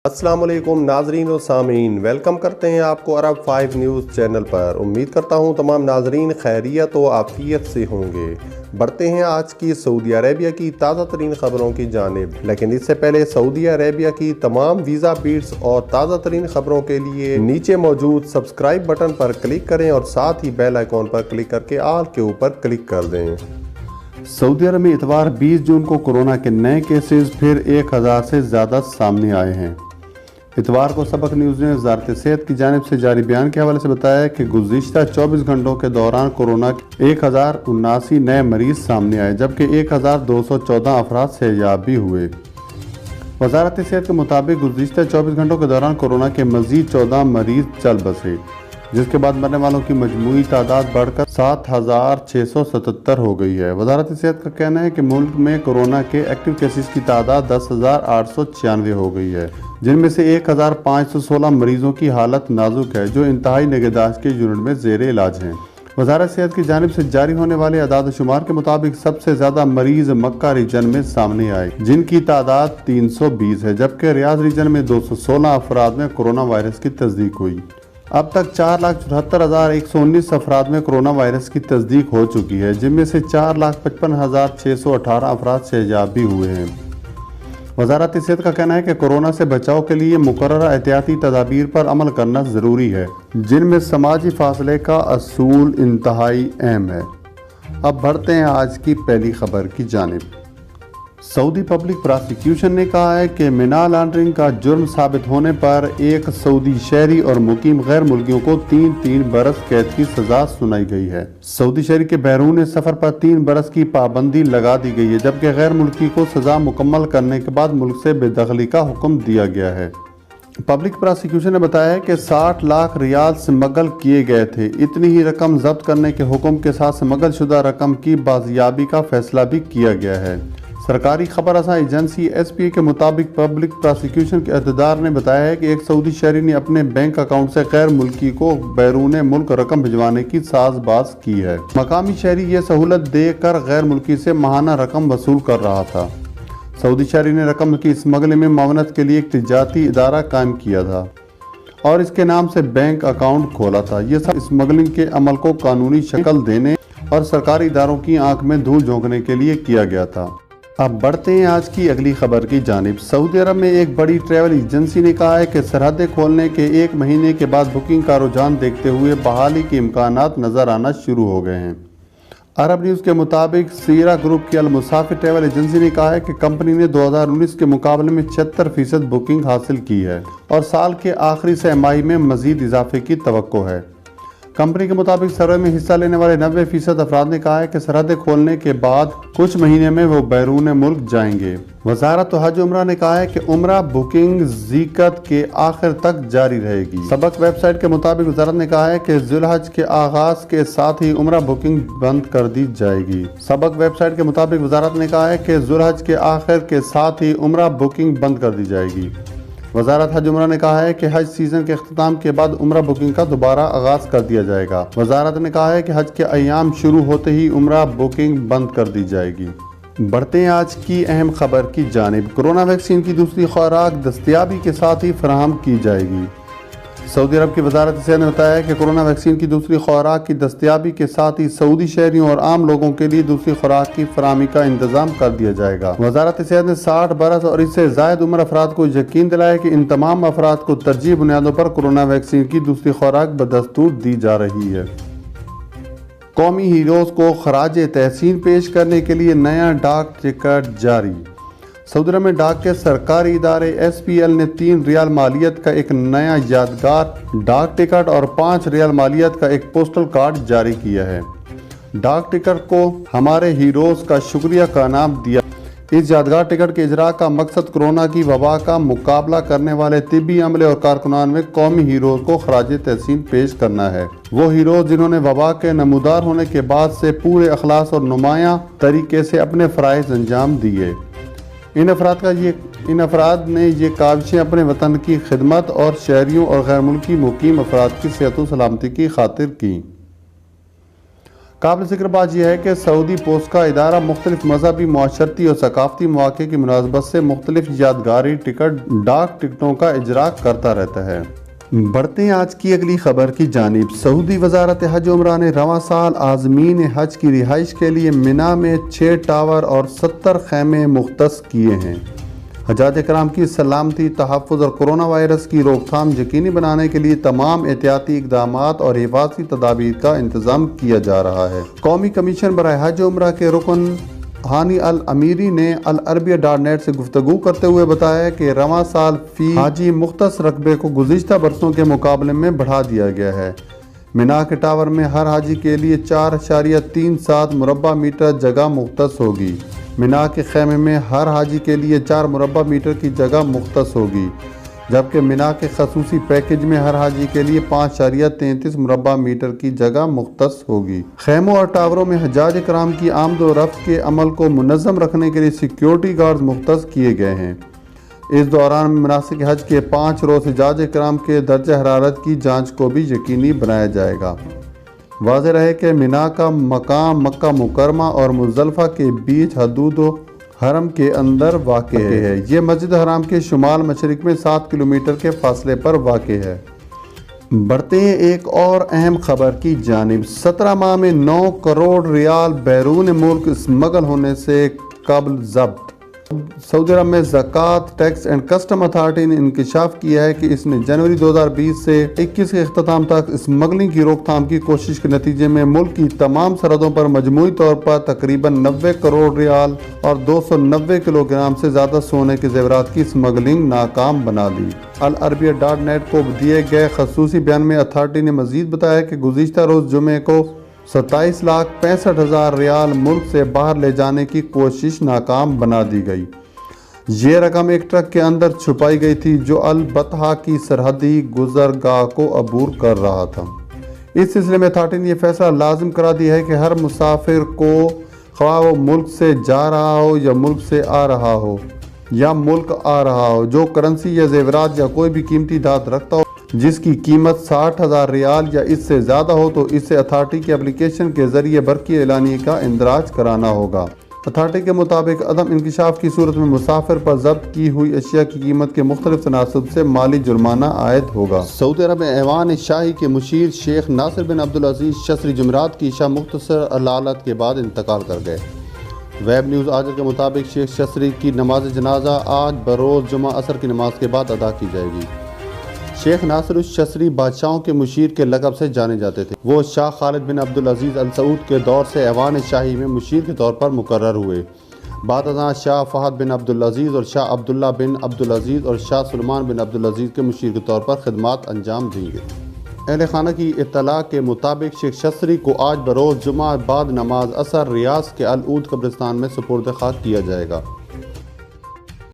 السلام علیکم ناظرین و سامعین، ویلکم کرتے ہیں آپ کو عرب 5 نیوز چینل پر۔ امید کرتا ہوں تمام ناظرین خیریت و عافیت سے ہوں گے۔ بڑھتے ہیں آج کی سعودی عربیہ کی تازہ ترین خبروں کی جانب، لیکن اس سے پہلے سعودی عربیہ کی تمام ویزا بیٹس اور تازہ ترین خبروں کے لیے نیچے موجود سبسکرائب بٹن پر کلک کریں اور ساتھ ہی بیل آئیکن پر کلک کر کے آل کے اوپر کلک کر دیں۔ سعودی عرب میں اتوار 20 جون کو کورونا کے نئے کیسز پھر 1000 سے زیادہ سامنے آئے ہیں۔ اتوار کو سبق نیوز نے وزارت صحت کی جانب سے جاری بیان کے حوالے سے بتایا کہ گزشتہ 24 گھنٹوں کے دوران کورونا کے 1079 نئے مریض سامنے آئے، جبکہ 1214 افراد صحتیاب بھی ہوئے۔ وزارت صحت کے مطابق گزشتہ 24 گھنٹوں کے دوران کورونا کے مزید 14 مریض چل بسے، جس کے بعد مرنے والوں کی مجموعی تعداد بڑھ کر 7677 ہو گئی ہے۔ وزارت صحت کا کہنا ہے کہ ملک میں کورونا کے ایکٹیو کیسز کی تعداد 10,896 ہو گئی ہے، جن میں سے 1516 مریضوں کی حالت نازک ہے جو انتہائی نگہداشت کے یونٹ میں زیر علاج ہیں۔ وزارت صحت کی جانب سے جاری ہونے والے اعداد و شمار کے مطابق سب سے زیادہ مریض مکہ ریجن میں سامنے آئے، جن کی تعداد 320 ہے، جبکہ ریاض ریجن میں 216 افراد میں کورونا وائرس کی تصدیق ہوئی۔ اب تک 4,74,119 افراد میں کورونا وائرس کی تصدیق ہو چکی ہے، جن میں سے 4,55,618 افراد صحتیاب بھی ہوئے ہیں۔ وزارت صحت کا کہنا ہے کہ کورونا سے بچاؤ کے لیے مقررہ احتیاطی تدابیر پر عمل کرنا ضروری ہے، جن میں سماجی فاصلے کا اصول انتہائی اہم ہے۔ اب بڑھتے ہیں آج کی پہلی خبر کی جانب۔ سعودی پبلک پراسیکیوشن نے کہا ہے کہ منی لانڈرنگ کا جرم ثابت ہونے پر ایک سعودی شہری اور مقیم غیر ملکیوں کو 3 برس قید کی سزا سنائی گئی ہے۔ سعودی شہری کے بیرون سفر پر 3 برس کی پابندی لگا دی گئی ہے، جبکہ غیر ملکی کو سزا مکمل کرنے کے بعد ملک سے بے دخلی کا حکم دیا گیا ہے۔ پبلک پراسیکیوشن نے بتایا ہے کہ 60 لاکھ ریال سمگل کیے گئے تھے۔ اتنی ہی رقم ضبط کرنے کے حکم کے ساتھ سمگل شدہ رقم کی بازیابی کا فیصلہ بھی کیا گیا ہے۔ سرکاری خبر رساں ایجنسی ایس پی اے کے مطابق پبلک پراسیکیوشن کے عہدیدار نے بتایا ہے کہ ایک سعودی شہری نے اپنے بینک اکاؤنٹ سے غیر ملکی کو بیرون ملک رقم بھجوانے کی ساز باز کی ہے۔ مقامی شہری یہ سہولت دے کر غیر ملکی سے ماہانہ رقم وصول کر رہا تھا۔ سعودی شہری نے رقم کی اسمگلنگ میں معاونت کے لیے ایک تجارتی ادارہ قائم کیا تھا اور اس کے نام سے بینک اکاؤنٹ کھولا تھا۔ یہ سب اسمگلنگ کے عمل کو قانونی شکل دینے اور سرکاری اداروں کی آنکھ میں دھول جھونکنے کے لیے کیا گیا تھا۔ اب بڑھتے ہیں آج کی اگلی خبر کی جانب۔ سعودی عرب میں ایک بڑی ٹریول ایجنسی نے کہا ہے کہ سرحدیں کھولنے کے 1 مہینے کے بعد بکنگ کا رجحان دیکھتے ہوئے بحالی کے امکانات نظر آنا شروع ہو گئے ہیں۔ عرب نیوز کے مطابق سیرا گروپ کی المسافر ٹریول ایجنسی نے کہا ہے کہ کمپنی نے 2019 کے مقابلے میں 76% بکنگ حاصل کی ہے اور سال کے آخری سہ ماہی میں مزید اضافے کی توقع ہے۔ کمپنی کے مطابق سروے میں حصہ لینے والے 90% افراد نے کہا ہے کہ سرحدیں کھولنے کے بعد کچھ مہینے میں وہ بیرون ملک جائیں گے۔ وزارت حج عمرہ نے کہا ہے کہ عمرہ بکنگ ذیقعدہ کے آخر تک جاری رہے گی۔ سبق ویب سائٹ کے مطابق وزارت نے کہا ہے کہ ذی الحج کے آغاز کے ساتھ ہی عمرہ بکنگ بند کر دی جائے گی۔ سبق ویب سائٹ کے مطابق وزارت نے کہا ہے کہ ذی الحج کے آخر کے ساتھ ہی عمرہ بکنگ بند کر دی جائے گی۔ وزارت حج عمرہ نے کہا ہے کہ حج سیزن کے اختتام کے بعد عمرہ بکنگ کا دوبارہ آغاز کر دیا جائے گا۔ وزارت نے کہا ہے کہ حج کے ایام شروع ہوتے ہی عمرہ بکنگ بند کر دی جائے گی۔ بڑھتے ہیں آج کی اہم خبر کی جانب۔ کورونا ویکسین کی دوسری خوراک دستیابی کے ساتھ ہی فراہم کی جائے گی۔ سعودی عرب کی وزارت صحت نے بتایا ہے کہ کورونا ویکسین کی دوسری خوراک کی دستیابی کے ساتھ ہی سعودی شہریوں اور عام لوگوں کے لیے دوسری خوراک کی فراہمی کا انتظام کر دیا جائے گا۔ وزارت صحت نے 60 برس اور اس سے زائد عمر افراد کو یقین دلایا کہ ان تمام افراد کو ترجیحی بنیادوں پر کورونا ویکسین کی دوسری خوراک بدستور دی جا رہی ہے۔ قومی ہیروز کو خراج تحسین پیش کرنے کے لیے نیا ڈاک ٹکٹ جاری۔ سعودی عرب میں ڈاک کے سرکاری ادارے ایس پی ایل نے 3 ریال مالیت کا ایک نیا یادگار ڈاک ٹکٹ اور 5 ریال مالیت کا ایک پوسٹل کارڈ جاری کیا ہے۔ ڈاک ٹکٹ کو ہمارے ہیروز کا شکریہ کا نام دیا۔ اس یادگار ٹکٹ کے اجراء کا مقصد کورونا کی وبا کا مقابلہ کرنے والے طبی عملے اور کارکنان میں قومی ہیروز کو خراج تحسین پیش کرنا ہے۔ وہ ہیروز جنہوں نے وبا کے نمودار ہونے کے بعد سے پورے اخلاص اور نمایاں طریقے سے اپنے فرائض انجام دیے۔ ان افراد نے یہ کاوشیں اپنے وطن کی خدمت اور شہریوں اور غیر ملکی مقیم افراد کی صحت و سلامتی کی خاطر کی۔ قابل ذکر بات یہ ہے کہ سعودی پوسٹ کا ادارہ مختلف مذہبی، معاشرتی اور ثقافتی مواقع کی مناسبت سے مختلف یادگاری ٹکٹ ڈاک ٹکٹوں کا اجرا کرتا رہتا ہے۔ بڑھتے ہیں آج کی اگلی خبر کی جانب۔ سعودی وزارت حج و عمرہ نے رواں سال عازمین حج کی رہائش کے لیے منا میں 6 ٹاور اور 70 خیمے مختص کیے ہیں۔ حجاج کرام کی سلامتی، تحفظ اور کورونا وائرس کی روک تھام یقینی بنانے کے لیے تمام احتیاطی اقدامات اور حفاظتی تدابیر کا انتظام کیا جا رہا ہے۔ قومی کمیشن برائے حج و عمرہ کے رکن ہانی الامیری نے العربیہ.نیٹ سے گفتگو کرتے ہوئے بتایا کہ رواں سال فی حاجی مختص رقبے کو گزشتہ برسوں کے مقابلے میں بڑھا دیا گیا ہے۔ منا کے ٹاور میں ہر حاجی کے لیے 4.37 مربع میٹر جگہ مختص ہوگی۔ منا کے خیمے میں ہر حاجی کے لیے 4 مربع میٹر کی جگہ مختص ہوگی، جبکہ منا کے خصوصی پیکج میں ہر حاجی کے لیے 5.33 مربع میٹر کی جگہ مختص ہوگی۔ خیموں اور ٹاوروں میں حجاج کرام کی آمد و رفت کے عمل کو منظم رکھنے کے لیے سیکیورٹی گارڈز مختص کیے گئے ہیں۔ اس دوران مناسک حج کے 5 روز حجاج کرام کے درجہ حرارت کی جانچ کو بھی یقینی بنایا جائے گا۔ واضح رہے کہ منا کا مقام مکہ مکرمہ اور مزدلفہ کے بیچ حدود و حرم کے اندر واقع ہے۔ یہ مسجد حرام کے شمال مشرق میں 7 کلومیٹر کے فاصلے پر واقع ہے۔ بڑھتے ہیں ایک اور اہم خبر کی جانب۔ 17 ماہ میں 9 کروڑ ریال بیرون ملک اسمگل ہونے سے قبل ضبط۔ سعودی عرب میں زکوٰۃ، ٹیکس اینڈ کسٹم اتھارٹی نے انکشاف کیا ہے کہ اس نے جنوری 2020 سے 21 کے اختتام تک اسمگلنگ کی روک تھام کی کوشش کے نتیجے میں ملک کی تمام سرحدوں پر مجموعی طور پر تقریباً 90 کروڑ ریال اور 290 کلو گرام سے زیادہ سونے کے زیورات کی اسمگلنگ ناکام بنا لی۔ العربیہ.نیٹ کو دیے گئے خصوصی بیان میں اتھارٹی نے مزید بتایا کہ گزشتہ روز جمعے کو 27,65,000 ریال ملک سے باہر لے جانے کی کوشش ناکام بنا دی گئی۔ یہ رقم ایک ٹرک کے اندر چھپائی گئی تھی جو البتہ کی سرحدی گزرگاہ کو عبور کر رہا تھا۔ اس سلسلے میں اتھارٹی نے یہ فیصلہ لازم کرا دیا ہے کہ ہر مسافر کو، خواہ وہ ملک سے جا رہا ہو یا ملک سے آ رہا ہو یا ملک آ رہا ہو، جو کرنسی یا زیورات یا کوئی بھی قیمتی دھات رکھتا ہو جس کی قیمت 60,000 ریال یا اس سے زیادہ ہو، تو اسے اتھارٹی کی اپلیکیشن کے ذریعے برقی اعلانیے کا اندراج کرانا ہوگا۔ اتھارٹی کے مطابق عدم انکشاف کی صورت میں مسافر پر ضبط کی ہوئی اشیاء کی قیمت کے مختلف تناسب سے مالی جرمانہ عائد ہوگا۔ سعودی عرب میں ایوان شاہی کے مشیر شیخ ناصر بن عبدالعزیز شسری جمعرات کی عشاء مختصر علالت کے بعد انتقال کر گئے۔ ویب نیوز آجر کے مطابق شیخ شسری کی نماز جنازہ آج بروز جمعہ عصر کی نماز کے بعد ادا کی جائے گی۔ شیخ ناصر الشسری بادشاہوں کے مشیر کے لقب سے جانے جاتے تھے۔ وہ شاہ خالد بن عبدالعزیز السعود کے دور سے ایوان شاہی میں مشیر کے طور پر مقرر ہوئے۔ بعد ازاں شاہ فہد بن عبدالعزیز اور شاہ عبداللہ بن عبدالعزیز اور شاہ سلمان بن عبدالعزیز کے مشیر کے طور پر خدمات انجام دیں گے۔ اہل خانہ کی اطلاع کے مطابق شیخ شسری کو آج بروز جمعہ بعد نماز عصر ریاض کے العود قبرستان میں سپرد خاک کیا جائے گا۔